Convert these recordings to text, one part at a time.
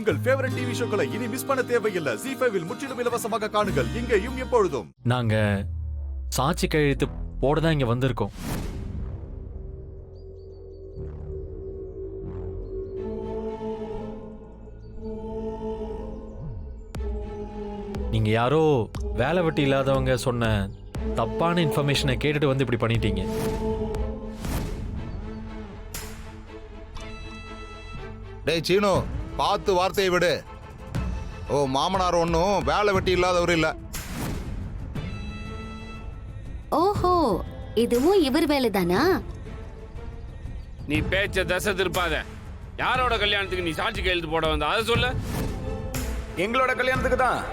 உங்கள் favourite TV ஷோக்களை இனி miss பண்ண தேவையில்லை. ZEE5 இல் முற்றிலும் இலவசமாக காணுங்கள். இங்கேயும் எப்பொழுதும். நாங்க சாட்சி கையெழுத்து போட தான் இங்க வந்திருக்கோம். நீங்க யாரோ வேலை வெட்டி இல்லாதவங்க சொன்ன தப்பான இன்ஃபர்மேஷனை கேட்டுட்டு வந்து இப்படி பண்ணிட்டீங்க. டேய் சீனு, பார்த்து வார்த்தையை விடு. ஓ மாமனார் ஒன்றும் வேலை வெட்டி இல்லாதவர் இல்ல. ஓஹோ, இதுவும் இவர் வேலைதானா? நீ பேச்ச தசை திருப்பாத. யாரோட கல்யாணத்துக்கு நீ சாட்சி கையெழுத்து போட வந்த அதை சொல்ல. எங்களோட கல்யாணத்துக்கு தான்.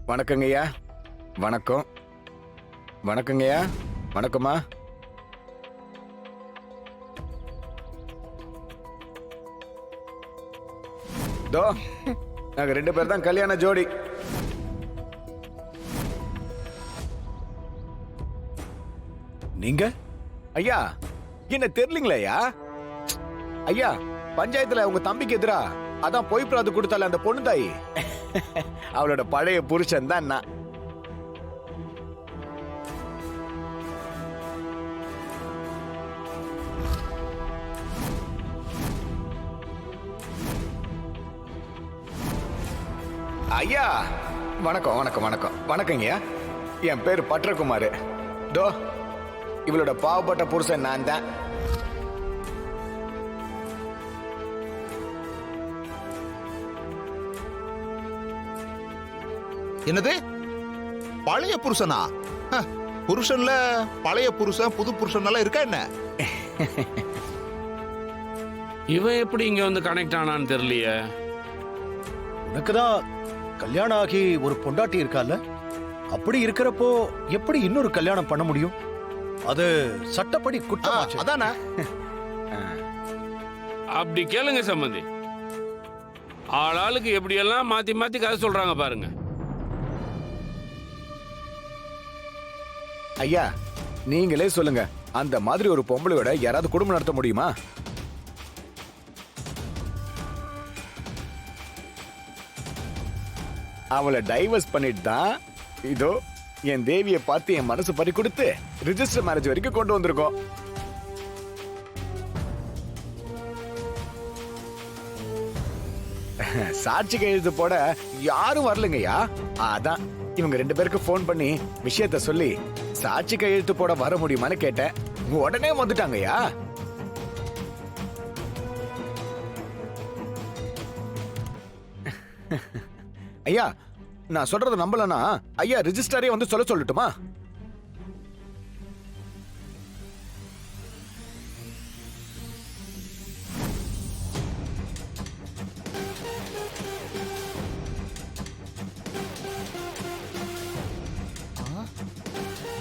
வணக்கங்கய்யா. வணக்கம். வணக்கங்கய்யா. வணக்கம்மா. தோ நாங்க 2 பேர் தான் கல்யாண ஜோடி. நீங்க ஐயா என்ன தெரியலீங்களா ஐயா? ஐயா பஞ்சாயத்துல உங்க தம்பிக்கு எதிரா அதான் பொய் பிராது கொடுத்தால அந்த பொண்ணு தாயி, அவளோட பழைய புருஷன் தான் நான். ஐயா வணக்கம் வணக்கம் வணக்கம் வணக்கங்கய்யா. என் பேரு பட்ரகுமார். தோ இவளோட பாவப்பட்ட புருஷன் நான் தான். என்னது பழைய புருஷனா? புருஷன்ல பழைய புருஷன் புது புருஷன் எல்லாம் இருக்கா என்ன? இவன் எப்படி இங்க வந்து கனெக்ட் ஆனான்னு தெரியலையே. உனக்குதான் கல்யாணம் ஆகி ஒரு பொண்டாட்டி இருக்கால, அப்படி இருக்கிறப்போ எப்படி இன்னொரு கல்யாணம் பண்ண முடியும்? அது சட்டப்படி குற்றம். அதானே. அப்படி கேளுங்க சம்பந்தி. ஆளாளுக்கு எப்படியெல்லாம் மாத்தி மாத்தி கதை சொல்றாங்க பாருங்க. ஐயா நீங்களே சொல்லுங்க, அந்த மாதிரி ஒரு பொம்பளையோட யாராவது குடும்பம் நடத்த முடியுமா? அவளை டைவர்ஸ் பண்ணிட்டு தான் இதோ என் தேவியை பார்த்து என் மனசு பறி கொடுத்து ரிஜிஸ்டர் மேரேஜ் வரைக்கும் கொண்டு வந்திருக்கோம். சாட்சி கையெழுத்து போட யாரும் வரலங்கய்யா. அதான் இவங்க 2 பேருக்கு போன் பண்ணி விஷயத்த சொல்லி சாட்சி கையெழுத்து போட வர முடியுமான்னு கேட்டேன். உடனே வந்துட்டாங்கய்யா. ஐயா நான் சொல்றத நம்பலனா ஐயா ரிஜிஸ்டரே வந்து சொல்ல சொல்லட்டுமா?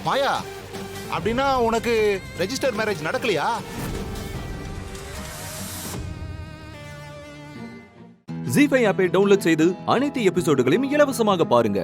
மாயா, அப்படின்னா உனக்கு ரெஜிஸ்டர் மேரேஜ் நடக்கலையா? ZEE5 ஆப்பை டவுன்லோட் செய்து அனைத்து எபிசோடுகளையும் இலவசமாக பாருங்க.